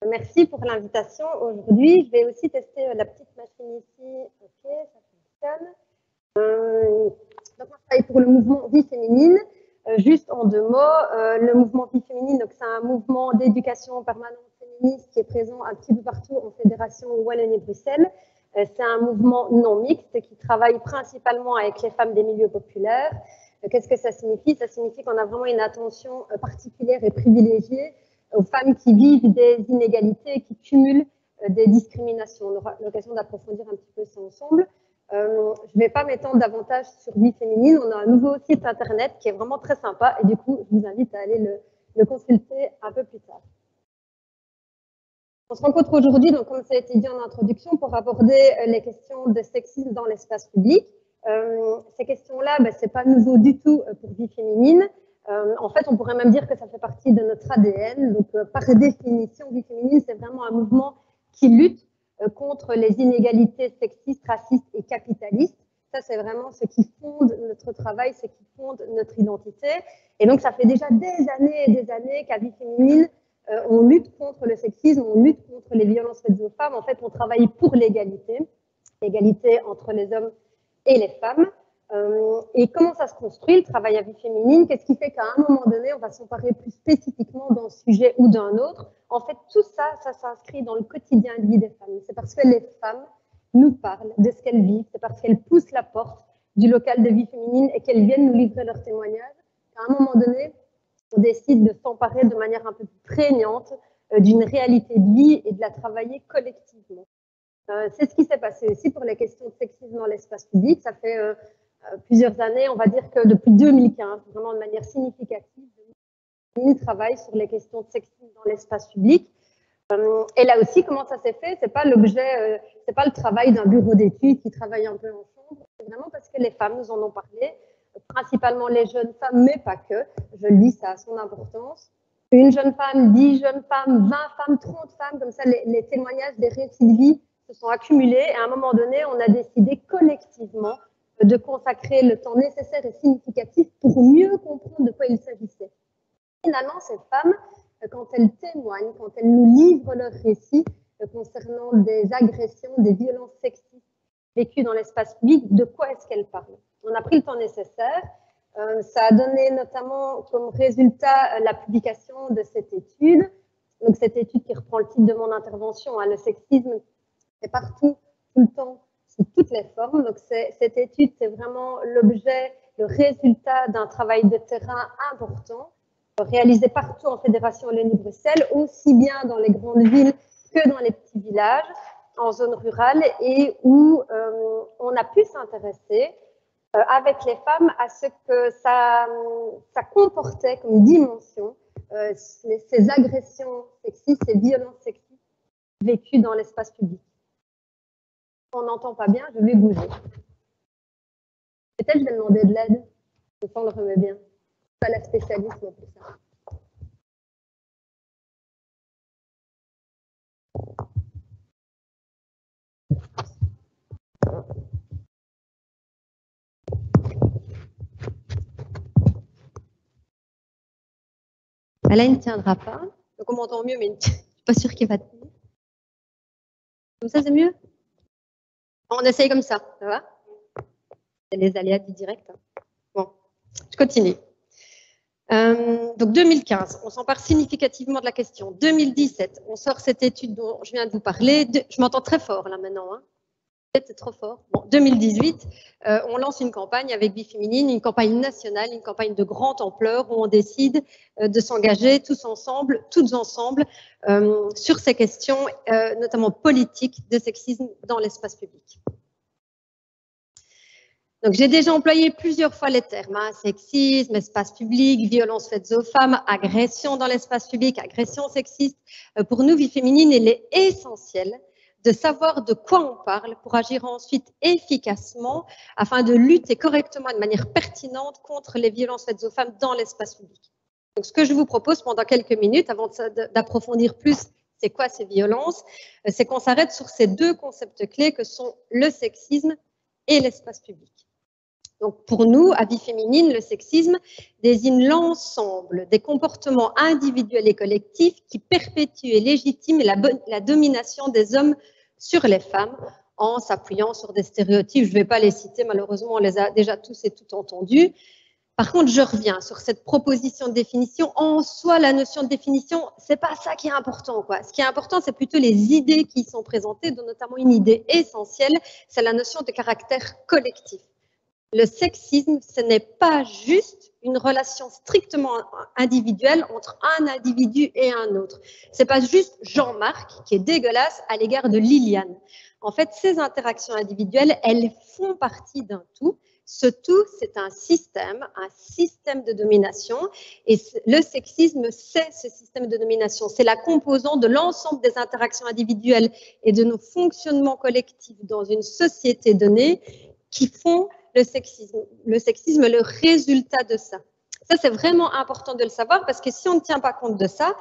Merci pour l'invitation. Aujourd'hui, je vais aussi tester la petite machine ici. Ok, ça fonctionne. Donc, moi, je travaille pour le mouvement Vie féminine. Juste en 2 mots, le mouvement Vie féminine, donc c'est un mouvement d'éducation permanente féministe qui est présent un petit peu partout en Fédération Wallonie-Bruxelles. C'est un mouvement non mixte qui travaille principalement avec les femmes des milieux populaires. Qu'est-ce que ça signifie? Ça signifie qu'on a vraiment une attention particulière et privilégiée aux femmes qui vivent des inégalités, qui cumulent des discriminations. On aura l'occasion d'approfondir un petit peu ça ensemble. Je ne vais pas m'étendre davantage sur Vie féminine. On a un nouveau site internet qui est vraiment très sympa et du coup, je vous invite à aller le consulter un peu plus tard. On se rencontre aujourd'hui, donc comme ça a été dit en introduction, pour aborder les questions de sexisme dans l'espace public. Ces questions-là, c'est pas nouveau du tout pour Vie féminine. En fait, on pourrait même dire que ça fait partie de notre ADN. Donc, par définition, Vie féminine, c'est vraiment un mouvement qui lutte contre les inégalités sexistes, racistes et capitalistes. Ça, c'est vraiment ce qui fonde notre travail, ce qui fonde notre identité. Et donc, ça fait déjà des années et des années qu'à Vie féminine, on lutte contre le sexisme, on lutte contre les violences faites aux femmes. En fait, on travaille pour l'égalité entre les hommes et les femmes. Et comment ça se construit, le travail à Vie féminine? Qu'est-ce qui fait qu'à un moment donné, on va s'emparer plus spécifiquement d'un sujet ou d'un autre? En fait, tout ça, ça s'inscrit dans le quotidien de vie des femmes. C'est parce que les femmes nous parlent de ce qu'elles vivent, c'est parce qu'elles poussent la porte du local de Vie féminine et qu'elles viennent nous livrer leurs témoignages, qu'à un moment donné, on décide de s'emparer de manière un peu plus prégnante d'une réalité de vie et de la travailler collectivement. C'est ce qui s'est passé aussi pour les questions de sexisme dans l'espace public. Ça fait plusieurs années, on va dire que depuis 2015, vraiment de manière significative, on travaille sur les questions de sexisme dans l'espace public. Et là aussi, comment ça s'est fait? C'est pas l'objet, c'est pas le travail d'un bureau d'études qui travaille un peu en chambre. C'est vraiment parce que les femmes nous en ont parlé, principalement les jeunes femmes, mais pas que. Je le dis, ça a son importance. Une jeune femme, 10 jeunes femmes, 20 femmes, 30 femmes, comme ça, les témoignages des récits de vie se sont accumulés. Et à un moment donné, on a décidé collectivement de consacrer le temps nécessaire et significatif pour mieux comprendre de quoi il s'agissait. Finalement, ces femmes, quand elles témoignent, quand elles nous livrent leurs récits concernant des agressions, des violences sexistes vécues dans l'espace public, de quoi est-ce qu'elles parlent? On a pris le temps nécessaire. Ça a donné notamment comme résultat la publication de cette étude. Donc cette étude qui reprend le titre de mon intervention, le sexisme est partout, tout le temps, sous toutes les formes. Donc cette étude, c'est vraiment l'objet, le résultat d'un travail de terrain important, réalisé partout en Fédération Wallonie-Bruxelles, aussi bien dans les grandes villes que dans les petits villages, en zone rurale, et où on a pu s'intéresser avec les femmes à ce que ça comportait comme dimension ces agressions sexistes, ces violences sexistes vécues dans l'espace public. On n'entend pas bien, je vais bouger. Peut-être je vais demander de l'aide, je sens le remet bien. Pas la spécialiste non plus ça. Là, il ne tiendra pas. Donc, on m'entend mieux, mais je ne suis pas sûre qu'il va tenir. Comme ça, c'est mieux? On essaye comme ça va? C'est les aléas du direct. Bon, je continue. Donc, 2015, on s'empare significativement de la question. 2017, on sort cette étude dont je viens de vous parler. Je m'entends très fort, là, maintenant. Peut-être c'est trop fort. Bon, 2018, on lance une campagne avec Vie féminine, une campagne nationale, une campagne de grande ampleur où on décide de s'engager tous ensemble, toutes ensemble, sur ces questions, notamment politiques de sexisme dans l'espace public. Donc, j'ai déjà employé plusieurs fois les termes, sexisme, espace public, violences faites aux femmes, agression dans l'espace public, agression sexiste. Pour nous, Vie féminine, il est essentiel de savoir de quoi on parle pour agir ensuite efficacement afin de lutter correctement de manière pertinente contre les violences faites aux femmes dans l'espace public. Donc, ce que je vous propose pendant quelques minutes, avant d'approfondir plus c'est quoi ces violences, c'est qu'on s'arrête sur ces deux concepts clés que sont le sexisme et l'espace public. Donc, pour nous, à Vie féminine, le sexisme désigne l'ensemble des comportements individuels et collectifs qui perpétuent et légitiment la domination des hommes sur les femmes en s'appuyant sur des stéréotypes. Je ne vais pas les citer, malheureusement, on les a déjà tous et toutes entendus. Par contre, je reviens sur cette proposition de définition. En soi, la notion de définition, c'est pas ça qui est important, quoi. Ce qui est important, c'est plutôt les idées qui y sont présentées, dont notamment une idée essentielle, c'est la notion de caractère collectif. Le sexisme, ce n'est pas juste une relation strictement individuelle entre un individu et un autre. C'est pas juste Jean-Marc qui est dégueulasse à l'égard de Liliane. En fait, ces interactions individuelles, elles font partie d'un tout. Ce tout, c'est un système de domination. Et le sexisme, c'est ce système de domination. C'est la composante de l'ensemble des interactions individuelles et de nos fonctionnements collectifs dans une société donnée qui font le sexisme, le résultat de ça. Ça, c'est vraiment important de le savoir parce que si on ne tient pas compte de ça,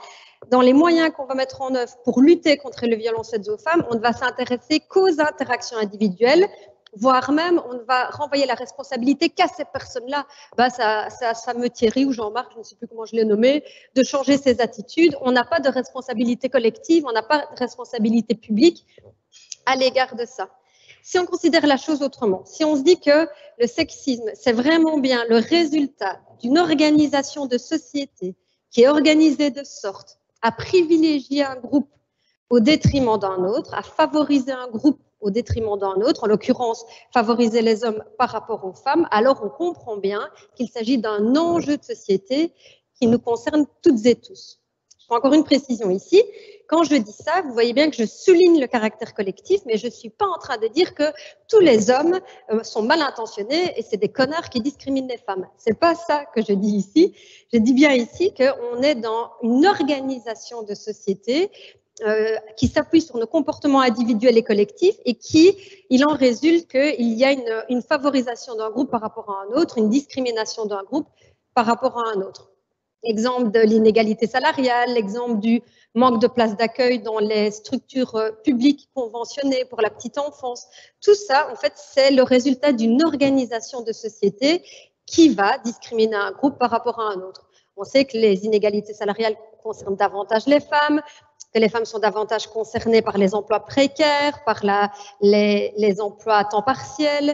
dans les moyens qu'on va mettre en œuvre pour lutter contre les violences faites aux femmes, on ne va s'intéresser qu'aux interactions individuelles, voire même on va renvoyer la responsabilité qu'à ces personnes-là. Bah, c'est à ce fameux Thierry ou Jean-Marc, je ne sais plus comment je l'ai nommé, de changer ses attitudes. On n'a pas de responsabilité collective, on n'a pas de responsabilité publique à l'égard de ça. Si on considère la chose autrement, si on se dit que le sexisme, c'est vraiment bien le résultat d'une organisation de société qui est organisée de sorte à privilégier un groupe au détriment d'un autre, à favoriser un groupe au détriment d'un autre, en l'occurrence favoriser les hommes par rapport aux femmes, alors on comprend bien qu'il s'agit d'un enjeu de société qui nous concerne toutes et tous. Je fais encore une précision ici. Quand je dis ça, vous voyez bien que je souligne le caractère collectif, mais je ne suis pas en train de dire que tous les hommes sont mal intentionnés et c'est des connards qui discriminent les femmes. Ce n'est pas ça que je dis ici. Je dis bien ici qu'on est dans une organisation de société qui s'appuie sur nos comportements individuels et collectifs et il en résulte qu'il y a une favorisation d'un groupe par rapport à un autre, une discrimination d'un groupe par rapport à un autre. L'exemple de l'inégalité salariale, l'exemple du manque de place d'accueil dans les structures publiques conventionnées pour la petite enfance. Tout ça, en fait, c'est le résultat d'une organisation de société qui va discriminer un groupe par rapport à un autre. On sait que les inégalités salariales concernent davantage les femmes, que les femmes sont davantage concernées par les emplois précaires, par les emplois à temps partiel.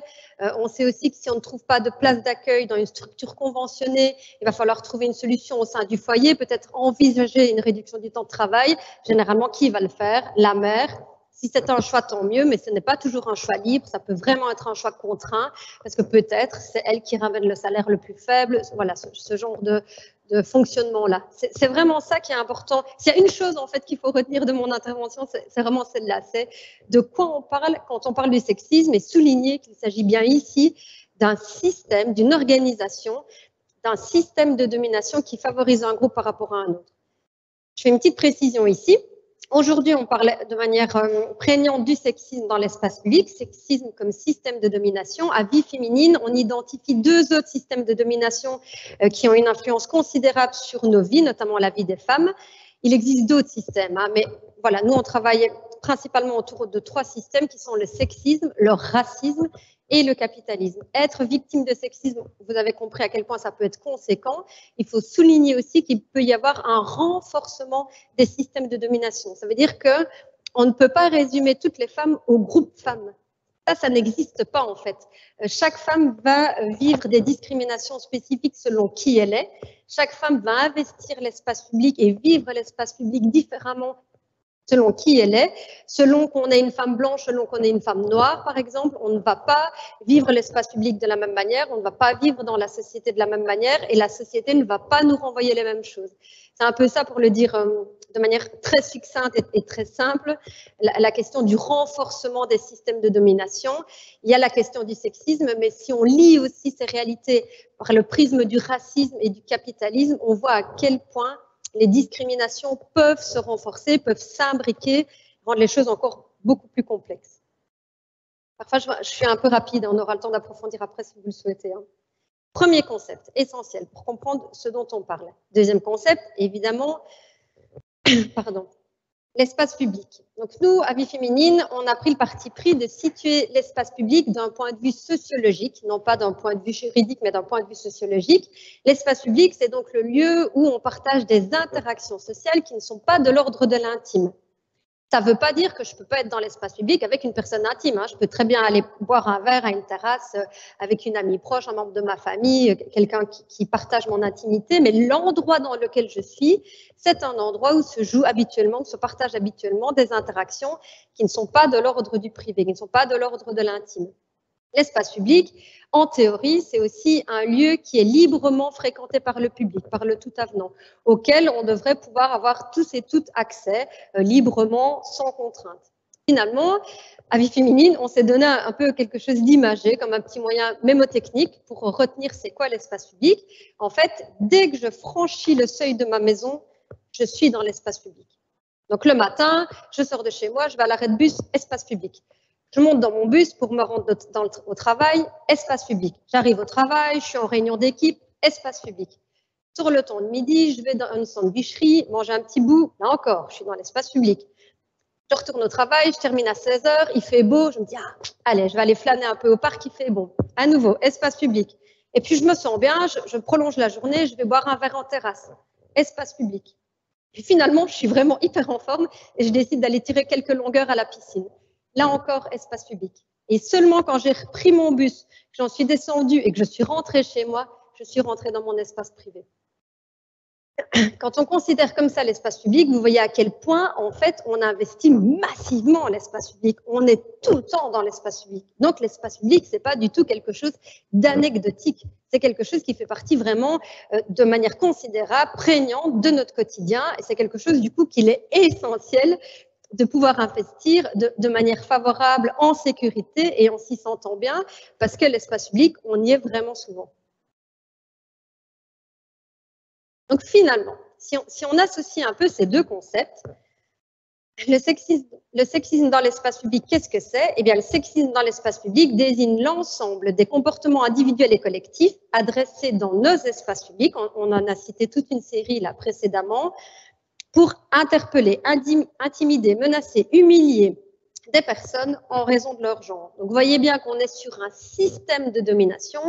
On sait aussi que si on ne trouve pas de place d'accueil dans une structure conventionnée, il va falloir trouver une solution au sein du foyer, peut-être envisager une réduction du temps de travail. Généralement, qui va le faire? La mère. Si c'est un choix, tant mieux, mais ce n'est pas toujours un choix libre. Ça peut vraiment être un choix contraint, parce que peut-être c'est elle qui ramène le salaire le plus faible. Voilà, ce genre de fonctionnement-là. C'est vraiment ça qui est important. S'il y a une chose en fait qu'il faut retenir de mon intervention, c'est vraiment celle-là. C'est de quoi on parle quand on parle du sexisme et souligner qu'il s'agit bien ici d'un système, d'une organisation, d'un système de domination qui favorise un groupe par rapport à un autre. Je fais une petite précision ici. Aujourd'hui, on parle de manière prégnante du sexisme dans l'espace public, sexisme comme système de domination. À Vie féminine, on identifie deux autres systèmes de domination qui ont une influence considérable sur nos vies, notamment la vie des femmes. Il existe d'autres systèmes, mais voilà, nous, on travaille principalement autour de trois systèmes qui sont le sexisme, le racisme et le capitalisme. Être victime de sexisme, vous avez compris à quel point ça peut être conséquent. Il faut souligner aussi qu'il peut y avoir un renforcement des systèmes de domination. Ça veut dire qu'on ne peut pas résumer toutes les femmes au groupe femmes. Ça n'existe pas en fait. Chaque femme va vivre des discriminations spécifiques selon qui elle est. Chaque femme va investir l'espace public et vivre l'espace public différemment selon qui elle est, selon qu'on est une femme blanche, selon qu'on est une femme noire, par exemple, on ne va pas vivre l'espace public de la même manière, on ne va pas vivre dans la société de la même manière et la société ne va pas nous renvoyer les mêmes choses. C'est un peu ça pour le dire de manière très succincte et très simple, la question du renforcement des systèmes de domination. Il y a la question du sexisme, mais si on lit aussi ces réalités par le prisme du racisme et du capitalisme, on voit à quel point les discriminations peuvent se renforcer, peuvent s'imbriquer, rendre les choses encore beaucoup plus complexes. Parfois, je suis un peu rapide, on aura le temps d'approfondir après si vous le souhaitez. Premier concept, essentiel pour comprendre ce dont on parle. Deuxième concept, évidemment, pardon. L'espace public. Donc nous, à Vie Féminine, on a pris le parti pris de situer l'espace public d'un point de vue sociologique, non pas d'un point de vue juridique, mais d'un point de vue sociologique. L'espace public, c'est donc le lieu où on partage des interactions sociales qui ne sont pas de l'ordre de l'intime. Ça ne veut pas dire que je ne peux pas être dans l'espace public avec une personne intime. Hein. Je peux très bien aller boire un verre à une terrasse avec une amie proche, un membre de ma famille, quelqu'un qui partage mon intimité. Mais l'endroit dans lequel je suis, c'est un endroit où se joue habituellement, où se partagent habituellement des interactions qui ne sont pas de l'ordre du privé, qui ne sont pas de l'ordre de l'intime. L'espace public, en théorie, c'est aussi un lieu qui est librement fréquenté par le public, par le tout avenant, auquel on devrait pouvoir avoir tous et toutes accès librement, sans contrainte. Finalement, à Vie Féminine, on s'est donné un peu quelque chose d'imagé, comme un petit moyen mémotechnique pour retenir c'est quoi l'espace public. En fait, dès que je franchis le seuil de ma maison, je suis dans l'espace public. Donc le matin, je sors de chez moi, je vais à l'arrêt de bus, espace public. Je monte dans mon bus pour me rendre au travail, espace public. J'arrive au travail, je suis en réunion d'équipe, espace public. Sur le temps de midi, je vais dans une sandwicherie, manger un petit bout, là encore, je suis dans l'espace public. Je retourne au travail, je termine à 16h, il fait beau, je me dis, ah, allez, je vais aller flâner un peu au parc, il fait bon. À nouveau, espace public. Et puis je me sens bien, je prolonge la journée, je vais boire un verre en terrasse, espace public. Puis finalement, je suis vraiment hyper en forme et je décide d'aller tirer quelques longueurs à la piscine. Là encore, espace public. Et seulement quand j'ai repris mon bus, que j'en suis descendue et que je suis rentrée chez moi, je suis rentrée dans mon espace privé. Quand on considère comme ça l'espace public, vous voyez à quel point, en fait, on investit massivement l'espace public. On est tout le temps dans l'espace public. Donc, l'espace public, c'est pas du tout quelque chose d'anecdotique. C'est quelque chose qui fait partie vraiment de manière considérable, prégnante de notre quotidien. Et c'est quelque chose, du coup, qu'il est essentiel de pouvoir investir de manière favorable, en sécurité et en s'y sentant bien, parce que l'espace public, on y est vraiment souvent. Donc finalement, si on associe un peu ces deux concepts, le sexisme dans l'espace public, qu'est-ce que c'est? Eh bien, le sexisme dans l'espace public désigne l'ensemble des comportements individuels et collectifs adressés dans nos espaces publics. On en a cité toute une série là précédemment, pour interpeller, intimider, menacer, humilier des personnes en raison de leur genre. Donc, vous voyez bien qu'on est sur un système de domination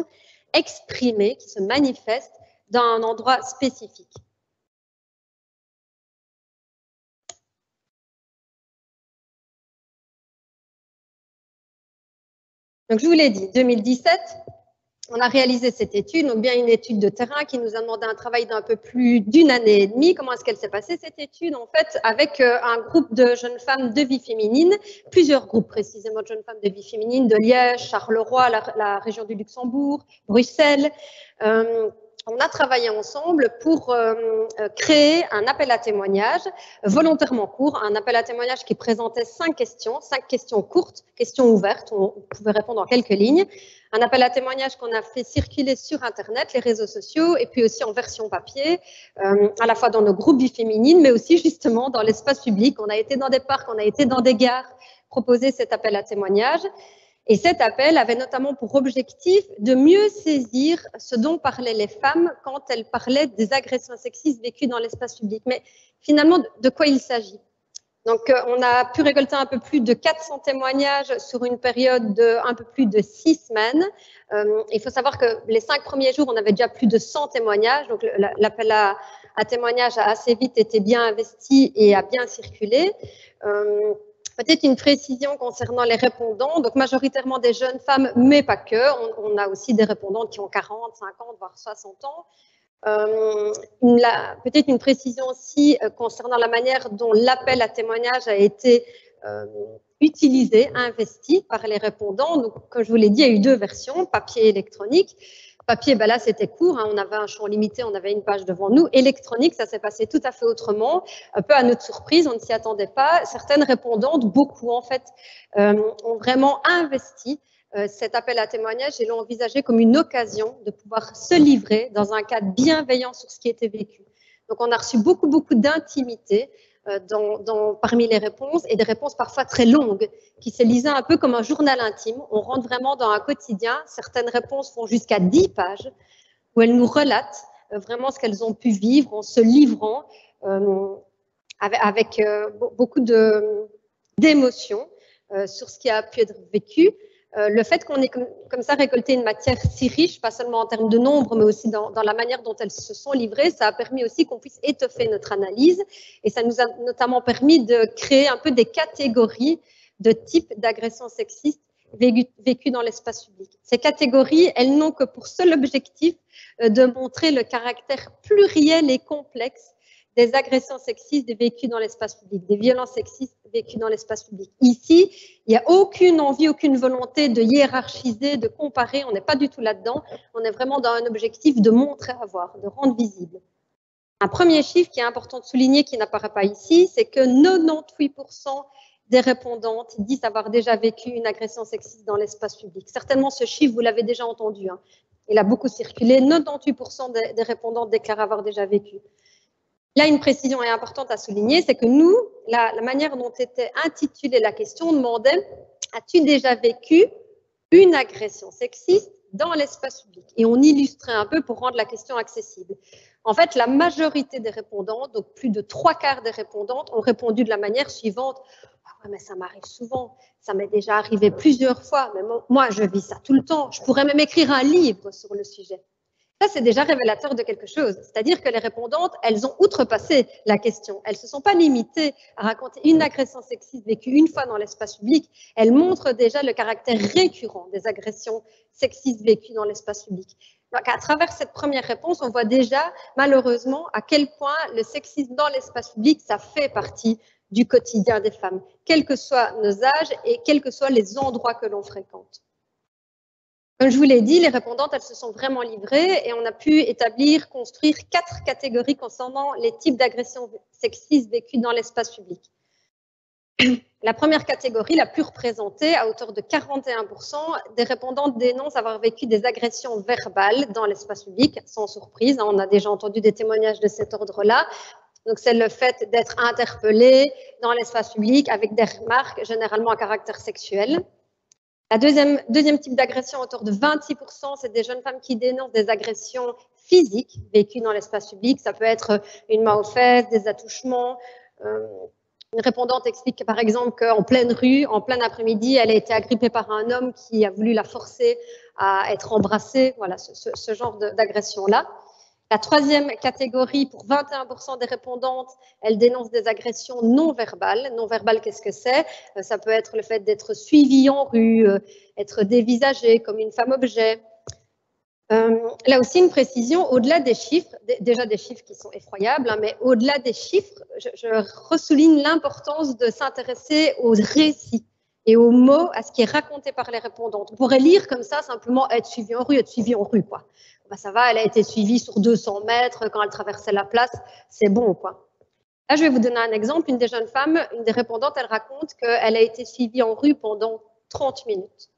exprimé qui se manifeste dans un endroit spécifique. Donc, je vous l'ai dit, 2017, on a réalisé cette étude, donc bien une étude de terrain qui nous a demandé un travail d'un peu plus d'une année et demie. Comment est-ce qu'elle s'est passée, cette étude? En fait, avec un groupe de jeunes femmes de Vie Féminine, plusieurs groupes précisément de jeunes femmes de Vie Féminine, de Liège, Charleroi, la région du Luxembourg, Bruxelles. On a travaillé ensemble pour créer un appel à témoignages volontairement court, un appel à témoignages qui présentait 5 questions courtes, questions ouvertes, on pouvait répondre en quelques lignes. Un appel à témoignages qu'on a fait circuler sur Internet, les réseaux sociaux, et puis aussi en version papier, à la fois dans nos groupes Vie Féminine, mais aussi justement dans l'espace public. On a été dans des parcs, on a été dans des gares, proposer cet appel à témoignages. Et cet appel avait notamment pour objectif de mieux saisir ce dont parlaient les femmes quand elles parlaient des agressions sexistes vécues dans l'espace public. Mais finalement, de quoi il s'agit? Donc, on a pu récolter un peu plus de 400 témoignages sur une période de un peu plus de 6 semaines. Il faut savoir que les 5 premiers jours, on avait déjà plus de 100 témoignages. Donc, l'appel à témoignages a assez vite été bien investi et a bien circulé. Peut-être une précision concernant les répondants, donc majoritairement des jeunes femmes, mais pas que. On a aussi des répondantes qui ont 40, 50, voire 60 ans. Peut-être une précision aussi concernant la manière dont l'appel à témoignage a été utilisé, investi par les répondants. Donc, comme je vous l'ai dit, il y a eu 2 versions, papier et électronique. Papier, ben là, c'était court, hein, on avait un champ limité, on avait une page devant nous. Électronique, ça s'est passé tout à fait autrement. Un peu à notre surprise, on ne s'y attendait pas. Certaines répondantes, beaucoup en fait, ont vraiment investi cet appel à témoignage et l'ont envisagé comme une occasion de pouvoir se livrer dans un cadre bienveillant sur ce qui était vécu. Donc, on a reçu beaucoup d'intimité parmi les réponses, et des réponses parfois très longues, qui se lisaient un peu comme un journal intime. On rentre vraiment dans un quotidien. Certaines réponses font jusqu'à 10 pages, où elles nous relatent vraiment ce qu'elles ont pu vivre en se livrant avec beaucoup d'émotions sur ce qui a pu être vécu. Le fait qu'on ait comme ça récolté une matière si riche, pas seulement en termes de nombre, mais aussi dans la manière dont elles se sont livrées, ça a permis aussi qu'on puisse étoffer notre analyse. Et ça nous a notamment permis de créer un peu des catégories de types d'agressions sexistes vécues dans l'espace public. Ces catégories, elles n'ont que pour seul objectif de montrer le caractère pluriel et complexe des agressions sexistes vécues dans l'espace public, des violences sexistes vécues dans l'espace public. Ici, il n'y a aucune envie, aucune volonté de hiérarchiser, de comparer, on n'est pas du tout là-dedans, on est vraiment dans un objectif de montrer à voir, de rendre visible. Un premier chiffre qui est important de souligner, qui n'apparaît pas ici, c'est que 98% des répondantes disent avoir déjà vécu une agression sexiste dans l'espace public. Certainement, ce chiffre, vous l'avez déjà entendu, hein. Il a beaucoup circulé. 98% des répondantes déclarent avoir déjà vécu. Là, une précision est importante à souligner, c'est que nous, la manière dont était intitulée la question demandait « As-tu déjà vécu une agression sexiste dans l'espace public ?» Et on illustrait un peu pour rendre la question accessible. En fait, la majorité des répondantes, donc plus de 3/4 des répondantes, ont répondu de la manière suivante « Ah ouais, mais ça m'arrive souvent, ça m'est déjà arrivé plusieurs fois, mais moi, je vis ça tout le temps, je pourrais même écrire un livre sur le sujet. » Ça, c'est déjà révélateur de quelque chose. C'est-à-dire que les répondantes, elles ont outrepassé la question. Elles ne se sont pas limitées à raconter une agression sexiste vécue une fois dans l'espace public. Elles montrent déjà le caractère récurrent des agressions sexistes vécues dans l'espace public. Donc, à travers cette première réponse, on voit déjà, malheureusement, à quel point le sexisme dans l'espace public, ça fait partie du quotidien des femmes, quels que soient nos âges et quels que soient les endroits que l'on fréquente. Comme je vous l'ai dit, les répondantes, elles se sont vraiment livrées et on a pu construire 4 catégories concernant les types d'agressions sexistes vécues dans l'espace public. La première catégorie, la plus représentée, à hauteur de 41%, des répondantes dénoncent avoir vécu des agressions verbales dans l'espace public, sans surprise. On a déjà entendu des témoignages de cet ordre-là. Donc, c'est le fait d'être interpellé dans l'espace public avec des remarques généralement à caractère sexuel. La deuxième type d'agression, à hauteur de 26%, c'est des jeunes femmes qui dénoncent des agressions physiques vécues dans l'espace public. Ça peut être une main aux fesses, des attouchements. Une répondante explique par exemple qu'en pleine rue, en plein après-midi, elle a été agrippée par un homme qui a voulu la forcer à être embrassée. Voilà, ce genre d'agression-là. La troisième catégorie, pour 21% des répondantes, elles dénoncent des agressions non verbales. Non verbales, qu'est-ce que c'est? Ça peut être le fait d'être suivi en rue, être dévisagé comme une femme-objet. Là aussi, une précision, au-delà des chiffres, déjà des chiffres qui sont effroyables, hein, mais au-delà des chiffres, je ressouligne l'importance de s'intéresser aux récits et aux mots, à ce qui est raconté par les répondantes. On pourrait lire comme ça, simplement être suivi en rue, quoi. Ben, ça va, elle a été suivie sur 200 mètres quand elle traversait la place, c'est bon, quoi. Là, je vais vous donner un exemple. Une des jeunes femmes, une des répondantes, elle raconte qu'elle a été suivie en rue pendant 30 minutes.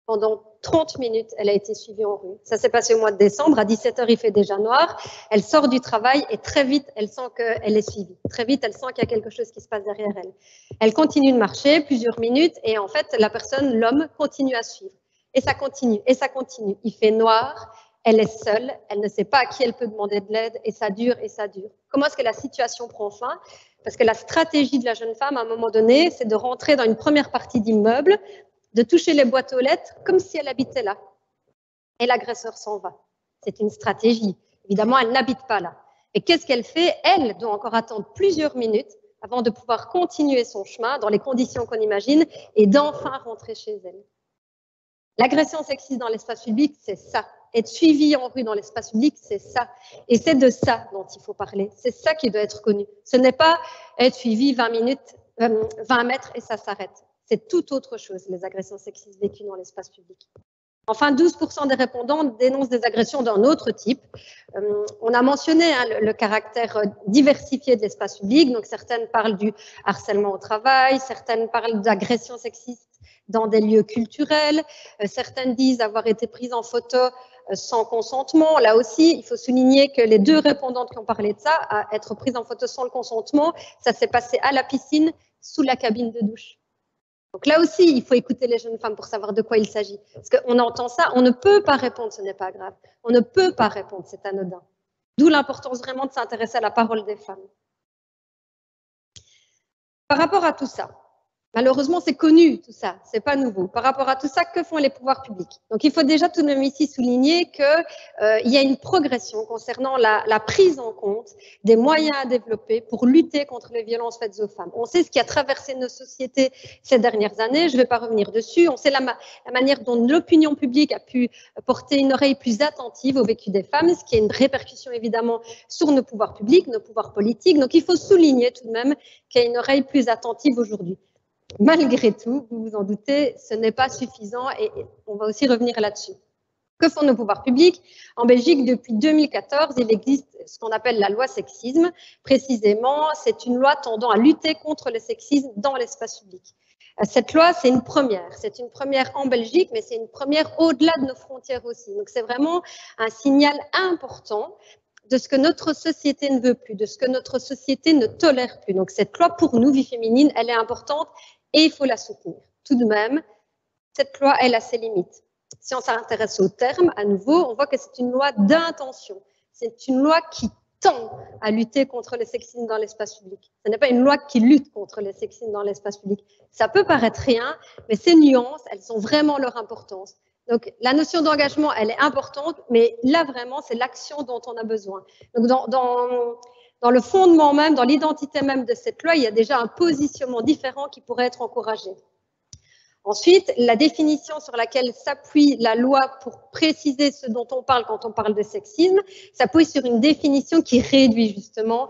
Pendant 30 minutes, elle a été suivie en rue. Ça s'est passé au mois de décembre. À 17h, il fait déjà noir. Elle sort du travail et très vite, elle sent qu'elle est suivie. Très vite, elle sent qu'il y a quelque chose qui se passe derrière elle. Elle continue de marcher plusieurs minutes et en fait, la personne, l'homme, continue à suivre. Et ça continue, et ça continue. Il fait noir, elle est seule, elle ne sait pas à qui elle peut demander de l'aide et ça dure et ça dure. Comment est-ce que la situation prend fin? Parce que la stratégie de la jeune femme, à un moment donné, c'est de rentrer dans une première partie d'immeuble, de toucher les boîtes aux lettres comme si elle habitait là. Et l'agresseur s'en va. C'est une stratégie. Évidemment, elle n'habite pas là. Et qu'est-ce qu'elle fait? Elle doit encore attendre plusieurs minutes avant de pouvoir continuer son chemin dans les conditions qu'on imagine et d'enfin rentrer chez elle. L'agression sexiste dans l'espace public, c'est ça. Être suivi en rue dans l'espace public, c'est ça. Et c'est de ça dont il faut parler. C'est ça qui doit être connu. Ce n'est pas être suivi 20 mètres et ça s'arrête. C'est tout autre chose, les agressions sexistes vécues dans l'espace public. Enfin, 12% des répondantes dénoncent des agressions d'un autre type. On a mentionné le caractère diversifié de l'espace public. Donc, certaines parlent du harcèlement au travail, certaines parlent d'agressions sexistes dans des lieux culturels, certaines disent avoir été prises en photo sans consentement. Là aussi, il faut souligner que les 2 répondantes qui ont parlé de ça, à être prises en photo sans le consentement, ça s'est passé à la piscine, sous la cabine de douche. Donc là aussi, il faut écouter les jeunes femmes pour savoir de quoi il s'agit. Parce qu'on entend ça, on ne peut pas répondre, ce n'est pas grave. On ne peut pas répondre, c'est anodin. D'où l'importance vraiment de s'intéresser à la parole des femmes. Par rapport à tout ça, malheureusement, c'est connu tout ça, c'est pas nouveau. Par rapport à tout ça, que font les pouvoirs publics? Donc, il faut déjà tout de même ici souligner qu'il y a une progression concernant la prise en compte des moyens à développer pour lutter contre les violences faites aux femmes. On sait ce qui a traversé nos sociétés ces dernières années, je ne vais pas revenir dessus. On sait la manière dont l'opinion publique a pu porter une oreille plus attentive au vécu des femmes, ce qui a une répercussion évidemment sur nos pouvoirs publics, nos pouvoirs politiques. Donc, il faut souligner tout de même qu'il y a une oreille plus attentive aujourd'hui. Malgré tout, vous vous en doutez, ce n'est pas suffisant et on va aussi revenir là-dessus. Que font nos pouvoirs publics? En Belgique, depuis 2014, il existe ce qu'on appelle la loi sexisme. Précisément, c'est une loi tendant à lutter contre le sexisme dans l'espace public. Cette loi, c'est une première. C'est une première en Belgique, mais c'est une première au-delà de nos frontières aussi. Donc, c'est vraiment un signal important de ce que notre société ne veut plus, de ce que notre société ne tolère plus. Donc, cette loi, pour nous, Vie féminine, elle est importante et il faut la soutenir. Tout de même, cette loi, elle a ses limites. Si on s'intéresse au terme, à nouveau, on voit que c'est une loi d'intention. C'est une loi qui tend à lutter contre le sexisme dans l'espace public. Ce n'est pas une loi qui lutte contre le sexisme dans l'espace public. Ça peut paraître rien, mais ces nuances, elles ont vraiment leur importance. Donc, la notion d'engagement, elle est importante, mais là, vraiment, c'est l'action dont on a besoin. Donc, dans le fondement même, dans l'identité même de cette loi, il y a déjà un positionnement différent qui pourrait être encouragé. Ensuite, la définition sur laquelle s'appuie la loi pour préciser ce dont on parle quand on parle de sexisme, s'appuie sur une définition qui réduit justement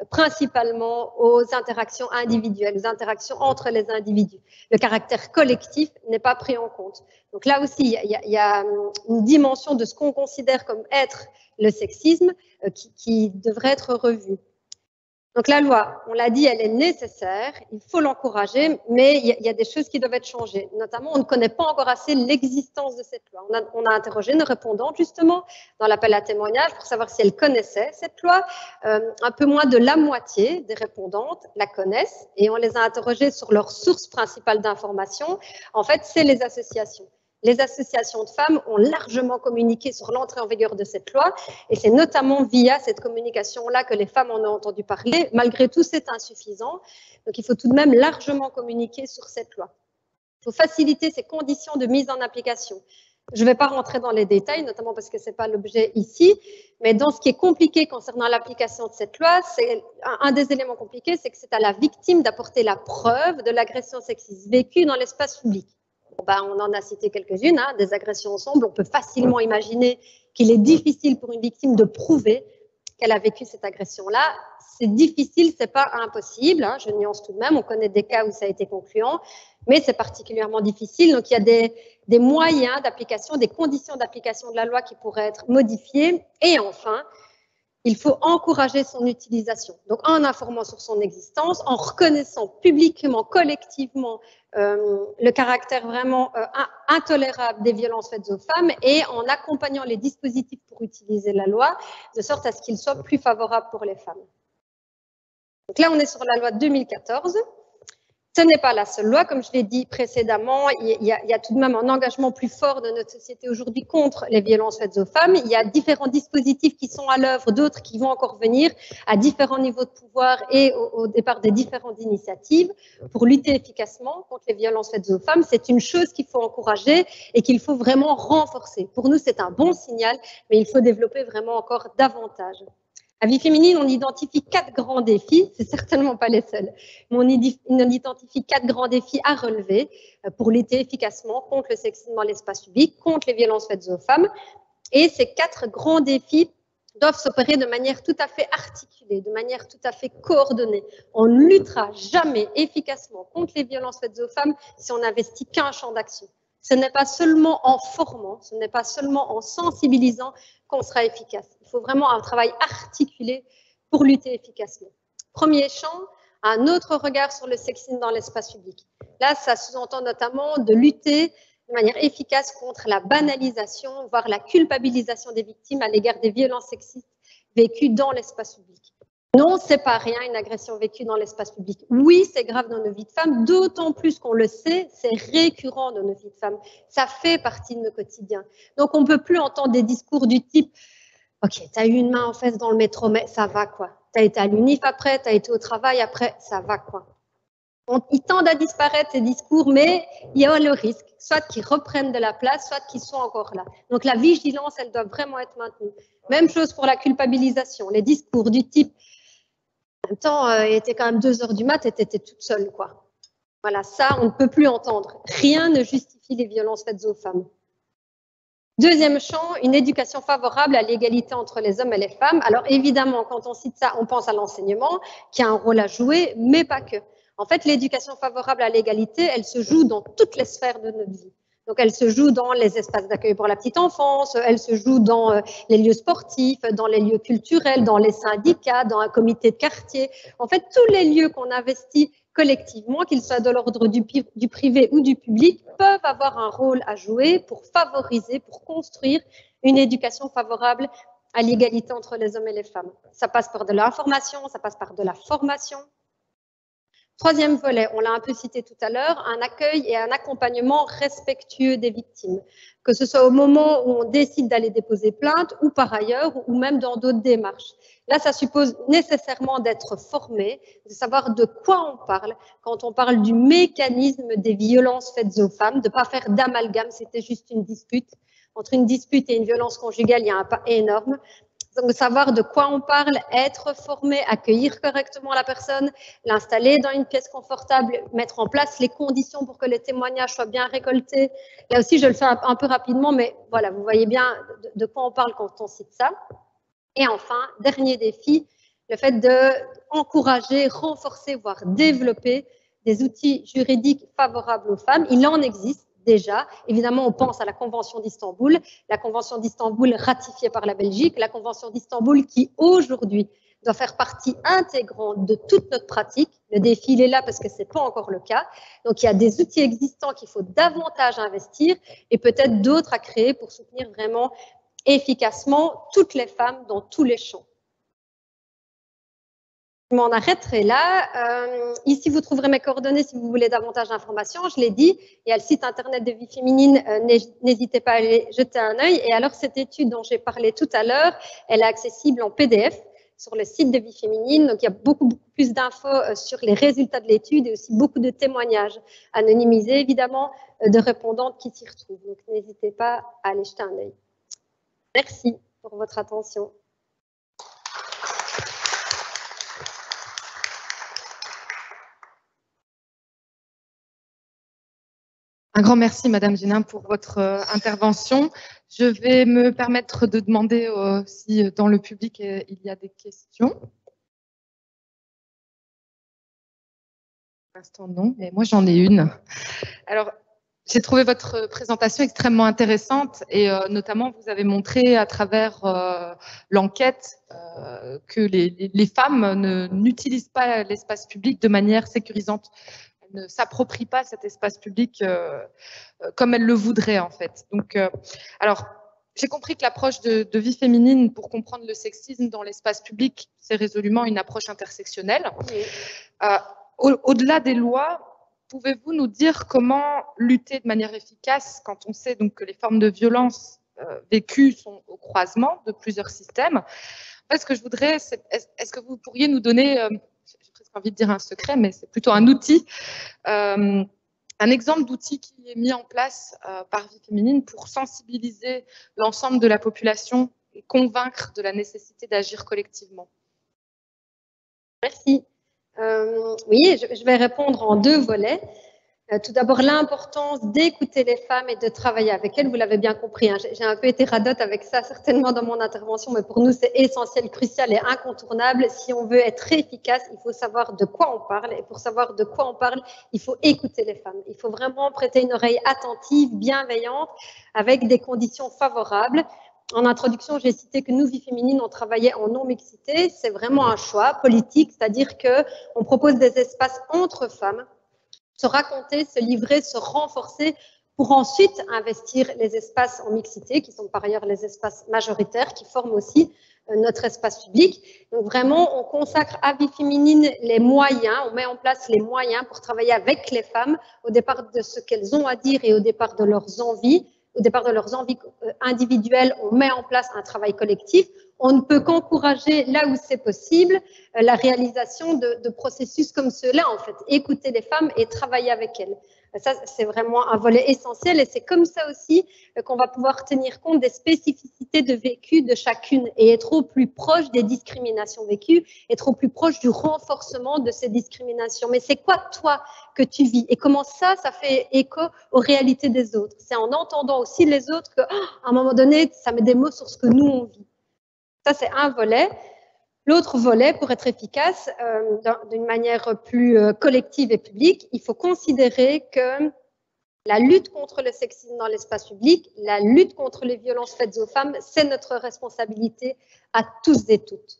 principalement aux interactions individuelles, aux interactions entre les individus. Le caractère collectif n'est pas pris en compte. Donc là aussi, il y a une dimension de ce qu'on considère comme être le sexisme qui devrait être revue. Donc la loi, on l'a dit, elle est nécessaire, il faut l'encourager, mais il y a des choses qui doivent être changées. Notamment, on ne connaît pas encore assez l'existence de cette loi. On a interrogé nos répondantes justement dans l'appel à témoignage pour savoir si elles connaissaient cette loi. Un peu moins de la moitié des répondantes la connaissent et on les a interrogées sur leur source principale d'information. En fait, c'est les associations. Les associations de femmes ont largement communiqué sur l'entrée en vigueur de cette loi et c'est notamment via cette communication-là que les femmes en ont entendu parler. Malgré tout, c'est insuffisant. Donc, il faut tout de même largement communiquer sur cette loi. Il faut faciliter ces conditions de mise en application. Je ne vais pas rentrer dans les détails, notamment parce que ce n'est pas l'objet ici, mais dans ce qui est compliqué concernant l'application de cette loi, c'est un des éléments compliqués, c'est que c'est à la victime d'apporter la preuve de l'agression sexiste vécue dans l'espace public. On en a cité quelques-unes, hein, des agressions ensemble. On peut facilement imaginer qu'il est difficile pour une victime de prouver qu'elle a vécu cette agression-là. C'est difficile, c'est pas impossible, hein, je nuance tout de même. On connaît des cas où ça a été concluant, mais c'est particulièrement difficile. Donc, il y a des moyens d'application, des conditions d'application de la loi qui pourraient être modifiées. Et enfin, il faut encourager son utilisation. Donc, en informant sur son existence, en reconnaissant publiquement, collectivement, le caractère vraiment intolérable des violences faites aux femmes et en accompagnant les dispositifs pour utiliser la loi, de sorte à ce qu'ils soient plus favorables pour les femmes. Donc là, on est sur la loi de 2014. Ce n'est pas la seule loi, comme je l'ai dit précédemment, il y a tout de même un engagement plus fort de notre société aujourd'hui contre les violences faites aux femmes. Il y a différents dispositifs qui sont à l'œuvre, d'autres qui vont encore venir à différents niveaux de pouvoir et au départ des différentes initiatives pour lutter efficacement contre les violences faites aux femmes. C'est une chose qu'il faut encourager et qu'il faut vraiment renforcer. Pour nous, c'est un bon signal, mais il faut développer vraiment encore davantage. À Vie féminine, on identifie 4 grands défis, c'est certainement pas les seuls, mais on identifie 4 grands défis à relever pour lutter efficacement contre le sexisme dans l'espace public, contre les violences faites aux femmes. Et ces 4 grands défis doivent s'opérer de manière tout à fait articulée, de manière tout à fait coordonnée. On ne luttera jamais efficacement contre les violences faites aux femmes si on n'investit qu'un champ d'action. Ce n'est pas seulement en formant, ce n'est pas seulement en sensibilisant qu'on sera efficace. Il faut vraiment un travail articulé pour lutter efficacement. Premier champ, un autre regard sur le sexisme dans l'espace public. Là, ça sous-entend notamment de lutter de manière efficace contre la banalisation, voire la culpabilisation des victimes à l'égard des violences sexistes vécues dans l'espace public. Non, c'est pas rien une agression vécue dans l'espace public. Oui, c'est grave dans nos vies de femmes, d'autant plus qu'on le sait, c'est récurrent dans nos vies de femmes. Ça fait partie de nos quotidiens. Donc, on ne peut plus entendre des discours du type « Ok, tu as eu une main en fesse dans le métro, mais ça va quoi. Tu as été à l'UNIF après, tu as été au travail après, ça va quoi. » Ils tendent à disparaître, ces discours, mais il y a le risque, soit qu'ils reprennent de la place, soit qu'ils soient encore là. Donc la vigilance, elle doit vraiment être maintenue. Même chose pour la culpabilisation. Les discours du type, en même temps, il était quand même 2 heures du mat et t'étais toute seule, quoi. Voilà, ça, on ne peut plus entendre. Rien ne justifie les violences faites aux femmes. Deuxième champ, une éducation favorable à l'égalité entre les hommes et les femmes. Alors évidemment, quand on cite ça, on pense à l'enseignement, qui a un rôle à jouer, mais pas que. En fait, l'éducation favorable à l'égalité, elle se joue dans toutes les sphères de notre vie. Donc, elle se joue dans les espaces d'accueil pour la petite enfance, elle se joue dans les lieux sportifs, dans les lieux culturels, dans les syndicats, dans un comité de quartier. En fait, tous les lieux qu'on investit collectivement, qu'ils soient de l'ordre du privé ou du public, peuvent avoir un rôle à jouer pour favoriser, pour construire une éducation favorable à l'égalité entre les hommes et les femmes. Ça passe par de l'information, ça passe par de la formation. Troisième volet, on l'a un peu cité tout à l'heure, un accueil et un accompagnement respectueux des victimes, que ce soit au moment où on décide d'aller déposer plainte ou par ailleurs, ou même dans d'autres démarches. Là, ça suppose nécessairement d'être formé, de savoir de quoi on parle quand on parle du mécanisme des violences faites aux femmes, de ne pas faire d'amalgame, c'était juste une dispute. Entre une dispute et une violence conjugale, il y a un pas énorme. Donc, savoir de quoi on parle, être formé, accueillir correctement la personne, l'installer dans une pièce confortable, mettre en place les conditions pour que les témoignages soient bien récoltés. Là aussi, je le fais un peu rapidement, mais voilà, vous voyez bien de quoi on parle quand on cite ça. Et enfin, dernier défi, le fait d'encourager, renforcer, voire développer des outils juridiques favorables aux femmes. Il en existe déjà. Évidemment, on pense à la Convention d'Istanbul, la Convention d'Istanbul ratifiée par la Belgique, la Convention d'Istanbul qui, aujourd'hui, doit faire partie intégrante de toute notre pratique. Le défi, il est là parce que ce n'est pas encore le cas. Donc, il y a des outils existants qu'il faut davantage investir et peut-être d'autres à créer pour soutenir vraiment efficacement toutes les femmes dans tous les champs. Je m'en arrêterai là. Ici, vous trouverez mes coordonnées si vous voulez davantage d'informations. Je l'ai dit, il y a le site internet de Vie Féminine. N'hésitez pas à aller jeter un œil. Et alors, cette étude dont j'ai parlé tout à l'heure, elle est accessible en PDF sur le site de Vie Féminine. Donc, il y a beaucoup plus d'infos sur les résultats de l'étude et aussi beaucoup de témoignages anonymisés, évidemment, de répondantes qui s'y retrouvent. Donc, n'hésitez pas à aller jeter un œil. Merci pour votre attention. Un grand merci, Madame Génin, pour votre intervention. Je vais me permettre de demander si dans le public il y a des questions. Pour l'instant, non, mais moi j'en ai une. Alors, j'ai trouvé votre présentation extrêmement intéressante et notamment vous avez montré à travers l'enquête que les femmes n'utilisent pas l'espace public de manière sécurisante. Ne s'approprie pas cet espace public comme elle le voudrait en fait. Donc, alors, j'ai compris que l'approche de Vie Féminine pour comprendre le sexisme dans l'espace public, c'est résolument une approche intersectionnelle. Oui. Au-delà des lois, pouvez-vous nous dire comment lutter de manière efficace quand on sait donc que les formes de violence vécues sont au croisement de plusieurs systèmes? En fait, ce que je voudrais, c'est est-ce que vous pourriez nous donner j'ai presque envie de dire un secret, mais c'est plutôt un outil, un exemple d'outil qui est mis en place par Vie Féminine pour sensibiliser l'ensemble de la population et convaincre de la nécessité d'agir collectivement. Merci. Oui, je vais répondre en 2 volets. Tout d'abord, l'importance d'écouter les femmes et de travailler avec elles. Vous l'avez bien compris, hein, j'ai un peu été radote avec ça certainement dans mon intervention, mais pour nous, c'est essentiel, crucial et incontournable. Si on veut être efficace, il faut savoir de quoi on parle. Et pour savoir de quoi on parle, il faut écouter les femmes. Il faut vraiment prêter une oreille attentive, bienveillante, avec des conditions favorables. En introduction, j'ai cité que nous, Vie Féminine, on travaillait en non-mixité. C'est vraiment un choix politique, c'est-à-dire qu'on propose des espaces entre femmes, se raconter, se livrer, se renforcer pour ensuite investir les espaces en mixité, qui sont par ailleurs les espaces majoritaires, qui forment aussi notre espace public. Donc vraiment, on consacre à Vie Féminine les moyens, on met en place les moyens pour travailler avec les femmes au départ de ce qu'elles ont à dire et au départ de leurs envies. Au départ de leurs envies individuelles, on met en place un travail collectif. On ne peut qu'encourager, là où c'est possible, la réalisation de processus comme ceux-là, en fait. Écouter les femmes et travailler avec elles. Ça, c'est vraiment un volet essentiel et c'est comme ça aussi qu'on va pouvoir tenir compte des spécificités de vécu de chacune et être au plus proche des discriminations vécues, être au plus proche du renforcement de ces discriminations. Mais c'est quoi, toi, que tu vis? Et comment ça fait écho aux réalités des autres? C'est en entendant aussi les autres que, à un moment donné, ça met des mots sur ce que nous, on vit. Ça, c'est un volet. L'autre volet, pour être efficace, d'une manière plus collective et publique, il faut considérer que la lutte contre le sexisme dans l'espace public, la lutte contre les violences faites aux femmes, c'est notre responsabilité à tous et toutes.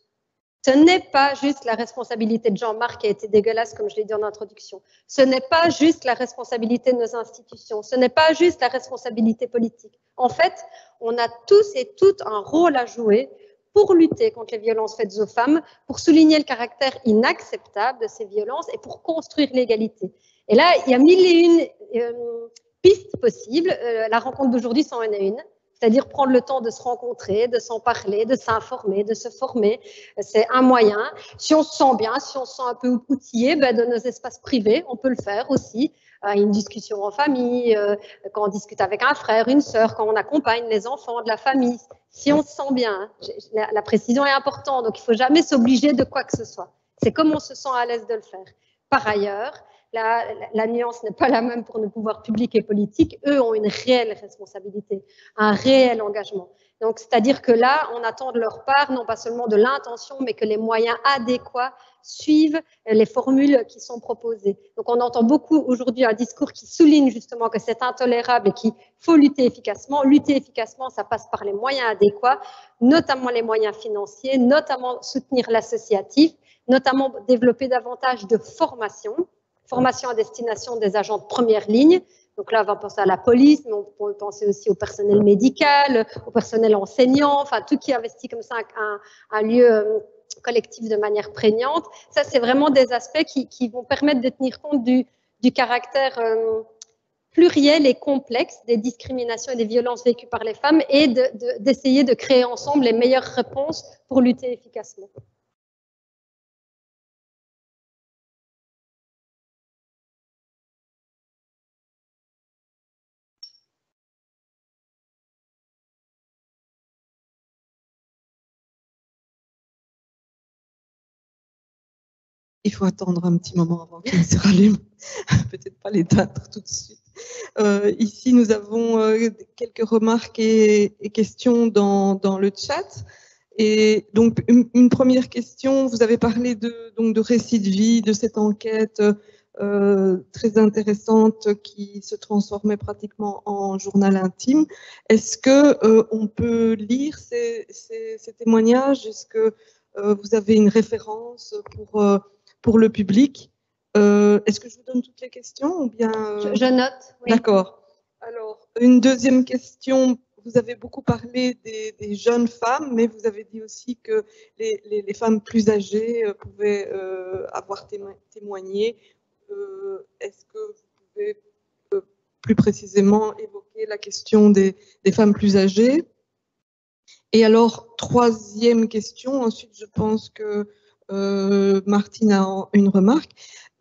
Ce n'est pas juste la responsabilité de Jean-Marc qui a été dégueulasse, comme je l'ai dit en introduction. Ce n'est pas juste la responsabilité de nos institutions. Ce n'est pas juste la responsabilité politique. En fait, on a tous et toutes un rôle à jouer pour lutter contre les violences faites aux femmes, pour souligner le caractère inacceptable de ces violences et pour construire l'égalité. Et là, il y a mille et une pistes possibles. La rencontre d'aujourd'hui s'en est une. C'est-à-dire prendre le temps de se rencontrer, de s'en parler, de s'informer, de se former. C'est un moyen. Si on se sent bien, si on se sent un peu outillé, dans nos espaces privés, on peut le faire aussi. Une discussion en famille, quand on discute avec un frère, une sœur, quand on accompagne les enfants de la famille. Si on se sent bien, la précision est importante, donc il ne faut jamais s'obliger de quoi que ce soit. C'est comme on se sent à l'aise de le faire. Par ailleurs, la nuance n'est pas la même pour nos pouvoirs publics et politiques. Eux ont une réelle responsabilité, un réel engagement. Donc, c'est-à-dire que là, on attend de leur part, non pas seulement de l'intention, mais que les moyens adéquats suivent les formules qui sont proposées. Donc, on entend beaucoup aujourd'hui un discours qui souligne justement que c'est intolérable et qu'il faut lutter efficacement. Lutter efficacement, ça passe par les moyens adéquats, notamment les moyens financiers, notamment soutenir l'associatif, notamment développer davantage de formation à destination des agents de première ligne. Donc là, on va penser à la police, mais on peut penser aussi au personnel médical, au personnel enseignant, enfin tout qui investit comme ça un lieu collectif de manière prégnante. Ça, c'est vraiment des aspects qui vont permettre de tenir compte du caractère pluriel et complexe des discriminations et des violences vécues par les femmes et d'essayer de créer ensemble les meilleures réponses pour lutter efficacement. Il faut attendre un petit moment avant qu'il se rallume. Peut-être pas l'éteindre tout de suite. Ici, nous avons quelques remarques et questions dans le chat. Et donc, une première question, vous avez parlé de récit de vie, de cette enquête très intéressante qui se transformait pratiquement en journal intime. Est-ce que on peut lire ces témoignages? Est-ce que vous avez une référence pour le public? Est-ce que je vous donne toutes les questions ou bien Je note. Oui. D'accord. Alors, une deuxième question. Vous avez beaucoup parlé des jeunes femmes, mais vous avez dit aussi que les femmes plus âgées pouvaient avoir témoigné. Est-ce que vous pouvez plus précisément évoquer la question des femmes plus âgées? Et alors, troisième question, ensuite je pense que Martine a une remarque.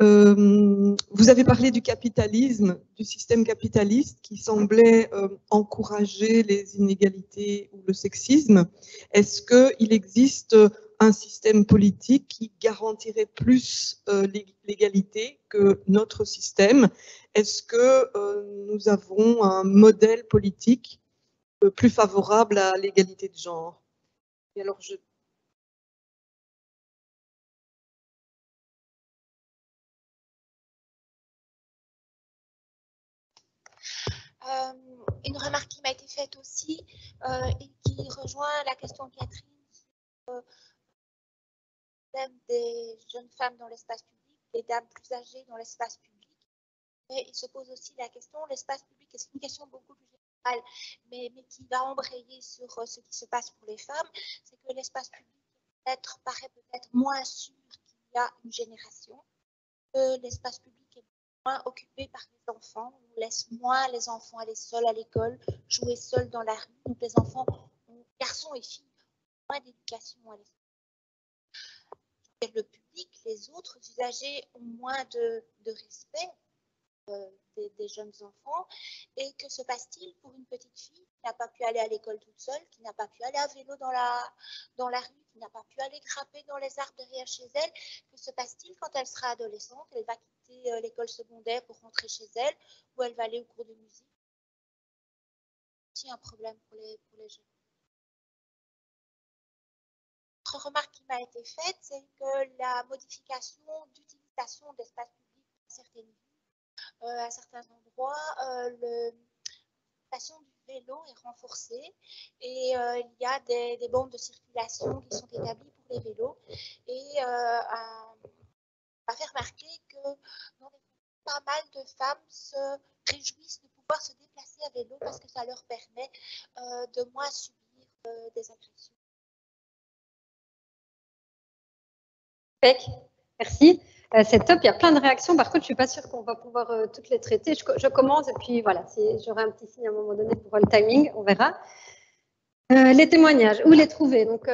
Vous avez parlé du capitalisme, du système capitaliste qui semblait encourager les inégalités ou le sexisme. Est-ce qu'il existe un système politique qui garantirait plus l'égalité que notre système? Est-ce que nous avons un modèle politique plus favorable à l'égalité de genre? Et alors, une remarque qui m'a été faite aussi et qui rejoint la question de Catherine sur des jeunes femmes dans l'espace public, des dames plus âgées dans l'espace public. Et il se pose aussi la question, l'espace public, c'est une question beaucoup plus générale, mais qui va embrayer sur ce qui se passe pour les femmes, c'est que l'espace public paraît peut-être moins sûr qu'il y a une génération, que l'espace public est moins occupé par les enfants. On laisse moins les enfants aller seuls à l'école, jouer seuls dans la rue. Donc les enfants, garçons et filles, moins d'éducation à l'espace. Le public, les autres usagers ont moins de respect des jeunes enfants. Et que se passe-t-il pour une petite fille qui n'a pas pu aller à l'école toute seule, qui n'a pas pu aller à vélo dans la rue, qui n'a pas pu aller grimper dans les arbres derrière chez elle? Que se passe-t-il quand elle sera adolescente? Elle va quitter l'école secondaire pour rentrer chez elle, ou elle va aller au cours de musique? C'est un problème pour les jeunes. Autre remarque qui m'a été faite, c'est que la modification d'utilisation d'espaces publics à certains endroits, l'utilisation du vélo est renforcée et il y a des bandes de circulation qui sont établies pour les vélos. Et m'a fait remarquer que dans des pas mal de femmes se réjouissent de pouvoir se déplacer à vélo parce que ça leur permet de moins subir des agressions. Merci. C'est top, il y a plein de réactions. Par contre, je ne suis pas sûre qu'on va pouvoir toutes les traiter. Je commence et puis voilà, j'aurai un petit signe à un moment donné pour le timing, on verra. Les témoignages, où les trouver? Donc,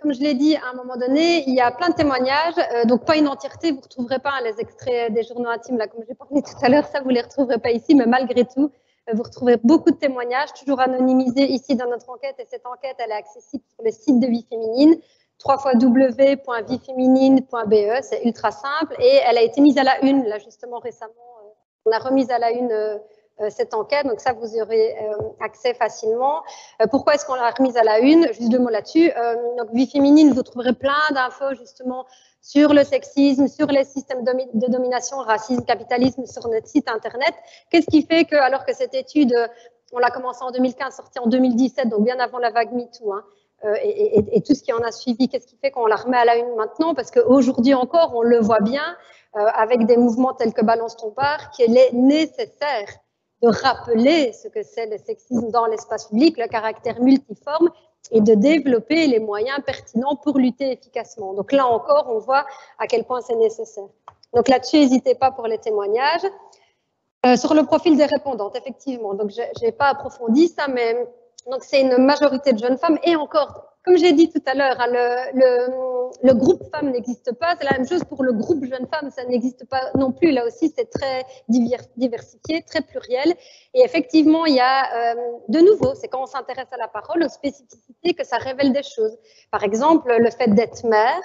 comme je l'ai dit à un moment donné, il y a plein de témoignages, donc pas une entièreté, vous ne retrouverez pas les extraits des journaux intimes, là, comme j'ai parlé tout à l'heure, ça vous ne les retrouverez pas ici, mais malgré tout, vous retrouverez beaucoup de témoignages, toujours anonymisés ici dans notre enquête, et cette enquête, elle est accessible sur le site de Vie Féminine, www.vieféminine.be, c'est ultra simple, et elle a été mise à la une, là, justement, récemment, on a remise à la une cette enquête, donc ça, vous y aurez accès facilement. Pourquoi est-ce qu'on l'a remise à la une? Juste deux mots là-dessus. Donc, Vie Féminine, vous trouverez plein d'infos, justement, sur le sexisme, sur les systèmes de domination, racisme, capitalisme, sur notre site Internet. Qu'est-ce qui fait que, alors que cette étude, on l'a commencée en 2015, sortie en 2017, donc bien avant la vague MeToo, hein, et tout ce qui en a suivi, qu'est-ce qui fait qu'on la remet à la une maintenant? Parce qu'aujourd'hui encore, on le voit bien, avec des mouvements tels que Balance ton part, qu'il est nécessaire de rappeler ce que c'est le sexisme dans l'espace public, le caractère multiforme, et de développer les moyens pertinents pour lutter efficacement. Donc là encore, on voit à quel point c'est nécessaire. Donc là-dessus, n'hésitez pas pour les témoignages. Sur le profil des répondantes, effectivement, donc je n'ai pas approfondi ça, mais donc c'est une majorité de jeunes femmes, et encore, comme j'ai dit tout à l'heure, hein, le groupe femmes n'existe pas, c'est la même chose pour le groupe jeunes femmes, ça n'existe pas non plus, là aussi c'est très diversifié, très pluriel, et effectivement il y a de nouveau, c'est quand on s'intéresse à la parole, aux spécificités que ça révèle des choses. Par exemple, le fait d'être mère,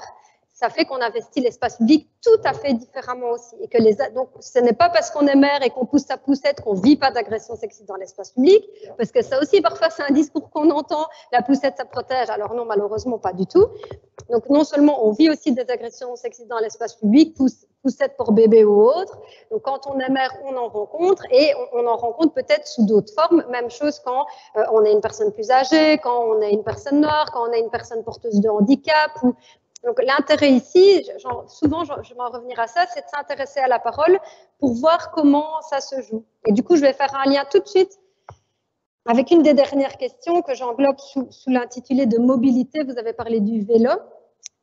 ça fait qu'on investit l'espace public tout à fait différemment aussi. Et que donc, ce n'est pas parce qu'on est mère et qu'on pousse sa poussette qu'on ne vit pas d'agression sexiste dans l'espace public, parce que ça aussi, parfois, c'est un discours qu'on entend, la poussette, ça protège. Alors non, malheureusement, pas du tout. Donc non seulement on vit aussi des agressions sexistes dans l'espace public, poussette pour bébé ou autre. Donc quand on est mère, on en rencontre, et on en rencontre peut-être sous d'autres formes. Même chose quand on est une personne plus âgée, quand on est une personne noire, quand on est une personne porteuse de handicap, ou donc l'intérêt ici, souvent je vais en revenir à ça, c'est de s'intéresser à la parole pour voir comment ça se joue. Et du coup, je vais faire un lien tout de suite avec une des dernières questions que j'englobe sous l'intitulé de mobilité. Vous avez parlé du vélo.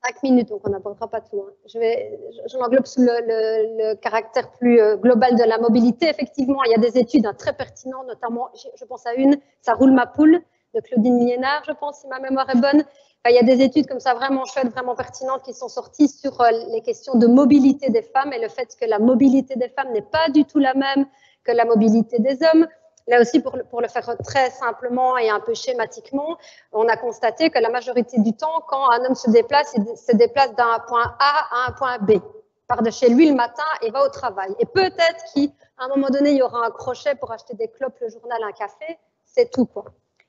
5 minutes, donc on n'abordera pas tout. Hein. Je l'englobe sous le caractère plus global de la mobilité. Effectivement, il y a des études très pertinentes, notamment, je pense à une, ça roule ma poule, de Claudine Liénard, je pense, si ma mémoire est bonne. Il y a des études comme ça vraiment chouettes, vraiment pertinentes qui sont sorties sur les questions de mobilité des femmes et le fait que la mobilité des femmes n'est pas du tout la même que la mobilité des hommes. Là aussi, pour le faire très simplement et un peu schématiquement, on a constaté que la majorité du temps, quand un homme se déplace, il se déplace d'un point A à un point B. Il part de chez lui le matin et va au travail. Et peut-être qu'à un moment donné, il y aura un crochet pour acheter des clopes, le journal, un café. C'est tout, quoi.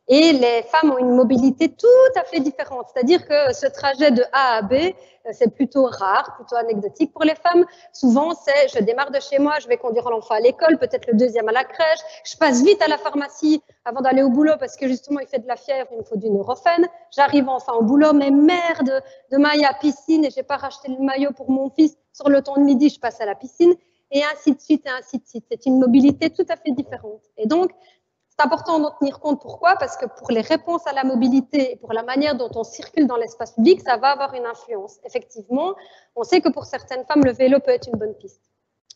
Et les femmes ont une mobilité tout à fait différente. C'est-à-dire que ce trajet de A à B, c'est plutôt rare, plutôt anecdotique pour les femmes. Souvent, c'est je démarre de chez moi, je vais conduire l'enfant à l'école, peut-être le deuxième à la crèche. Je passe vite à la pharmacie avant d'aller au boulot parce que justement, il fait de la fièvre, il me faut du Nurofen. J'arrive enfin au boulot, mais merde, demain il y a piscine et j'ai pas racheté le maillot pour mon fils. Sur le temps de midi, je passe à la piscine et ainsi de suite et ainsi de suite. C'est une mobilité tout à fait différente. Et donc, c'est important d'en tenir compte. Pourquoi? Parce que pour les réponses à la mobilité et pour la manière dont on circule dans l'espace public, ça va avoir une influence. Effectivement, on sait que pour certaines femmes, le vélo peut être une bonne piste,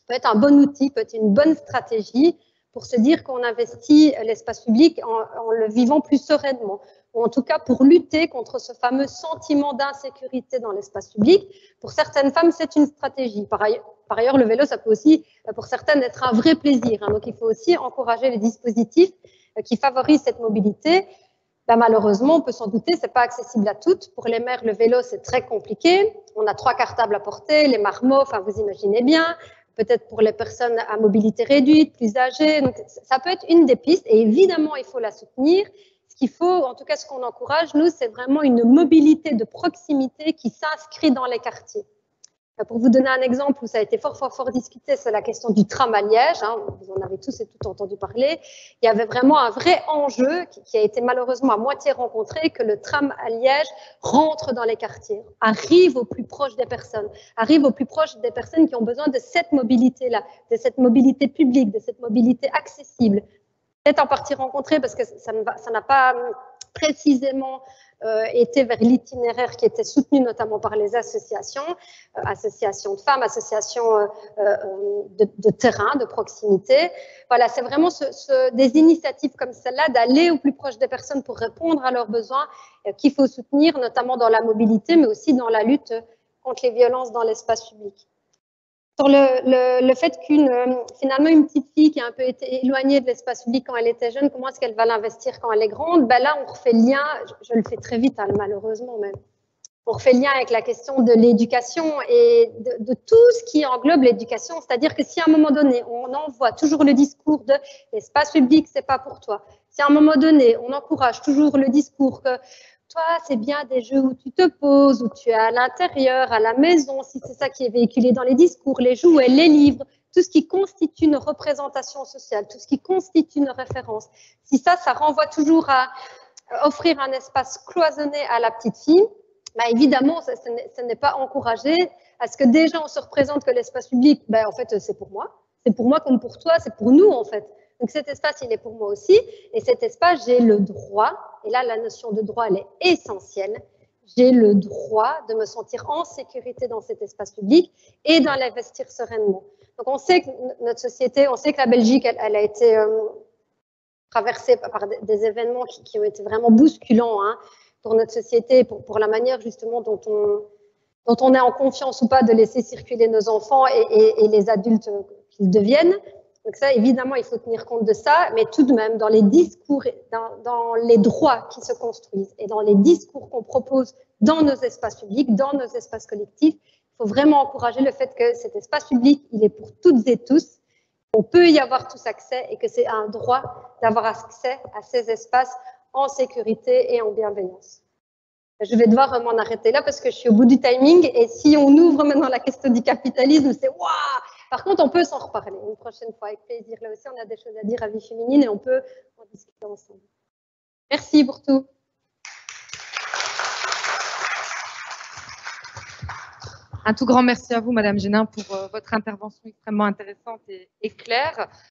peut être un bon outil, peut être une bonne stratégie pour se dire qu'on investit l'espace public en le vivant plus sereinement. ou en tout cas pour lutter contre ce fameux sentiment d'insécurité dans l'espace public. Pour certaines femmes, c'est une stratégie. Par ailleurs, le vélo, ça peut aussi, pour certaines, être un vrai plaisir. Hein. Donc, il faut aussi encourager les dispositifs qui favorisent cette mobilité. Ben, malheureusement, on peut s'en douter, c'est pas accessible à toutes. Pour les mères, le vélo, c'est très compliqué. On a 3 cartables à porter, les marmots, enfin, vous imaginez bien. Peut-être pour les personnes à mobilité réduite, plus âgées. Donc, ça peut être une des pistes. Et évidemment, il faut la soutenir. Ce qu'il faut, en tout cas, ce qu'on encourage, nous, c'est vraiment une mobilité de proximité qui s'inscrit dans les quartiers. Pour vous donner un exemple où ça a été fort discuté, c'est la question du tram à Liège. Hein, vous en avez tous et toutes entendu parler. Il y avait vraiment un vrai enjeu qui a été malheureusement à moitié rencontré, que le tram à Liège rentre dans les quartiers, arrive au plus proche des personnes, arrive au plus proche des personnes qui ont besoin de cette mobilité-là, de cette mobilité publique, de cette mobilité accessible. Peut-être en partie rencontré parce que ça n'a pas précisément été vers l'itinéraire qui était soutenu notamment par les associations, associations de femmes, associations de terrain, de proximité. Voilà, c'est vraiment des initiatives comme celle-là, d'aller au plus proche des personnes pour répondre à leurs besoins, qu'il faut soutenir, notamment dans la mobilité, mais aussi dans la lutte contre les violences dans l'espace public. Sur le fait finalement, une petite fille qui a un peu été éloignée de l'espace public quand elle était jeune, comment est-ce qu'elle va l'investir quand elle est grande? Ben là, on refait le lien, je le fais très vite, hein, malheureusement, mais on refait le lien avec la question de l'éducation et de tout ce qui englobe l'éducation. C'est-à-dire que si à un moment donné, on envoie toujours le discours de l'espace public, c'est pas pour toi. Si à un moment donné, on encourage toujours le discours que toi, c'est bien des jeux où tu te poses, où tu es à l'intérieur, à la maison, si c'est ça qui est véhiculé dans les discours, les jouets, les livres, tout ce qui constitue une représentation sociale, tout ce qui constitue une référence. Si ça renvoie toujours à offrir un espace cloisonné à la petite fille, bah évidemment, ce n'est pas encouragé à ce que déjà on se représente que l'espace public, ben en fait, c'est pour moi. C'est pour moi comme pour toi, c'est pour nous en fait. Donc cet espace, il est pour moi aussi. Et cet espace, j'ai le droit, et là la notion de droit, elle est essentielle, j'ai le droit de me sentir en sécurité dans cet espace public et d'en l'investir sereinement. Donc on sait que notre société, on sait que la Belgique, elle a été traversée par des événements qui ont été vraiment bousculants hein, pour notre société, pour la manière justement dont on est en confiance ou pas de laisser circuler nos enfants et les adultes qu'ils deviennent. Donc ça, évidemment, il faut tenir compte de ça, mais tout de même, dans les discours, dans les droits qui se construisent et dans les discours qu'on propose dans nos espaces publics, dans nos espaces collectifs, il faut vraiment encourager le fait que cet espace public, il est pour toutes et tous, on peut y avoir tous accès et que c'est un droit d'avoir accès à ces espaces en sécurité et en bienveillance. Je vais devoir m'en arrêter là parce que je suis au bout du timing et si on ouvre maintenant la question du capitalisme, c'est waouh! Par contre, on peut s'en reparler une prochaine fois avec plaisir. Là aussi, on a des choses à dire à Vie Féminine et on peut en discuter ensemble. Merci pour tout. Un tout grand merci à vous, Madame Génin, pour votre intervention extrêmement intéressante et claire.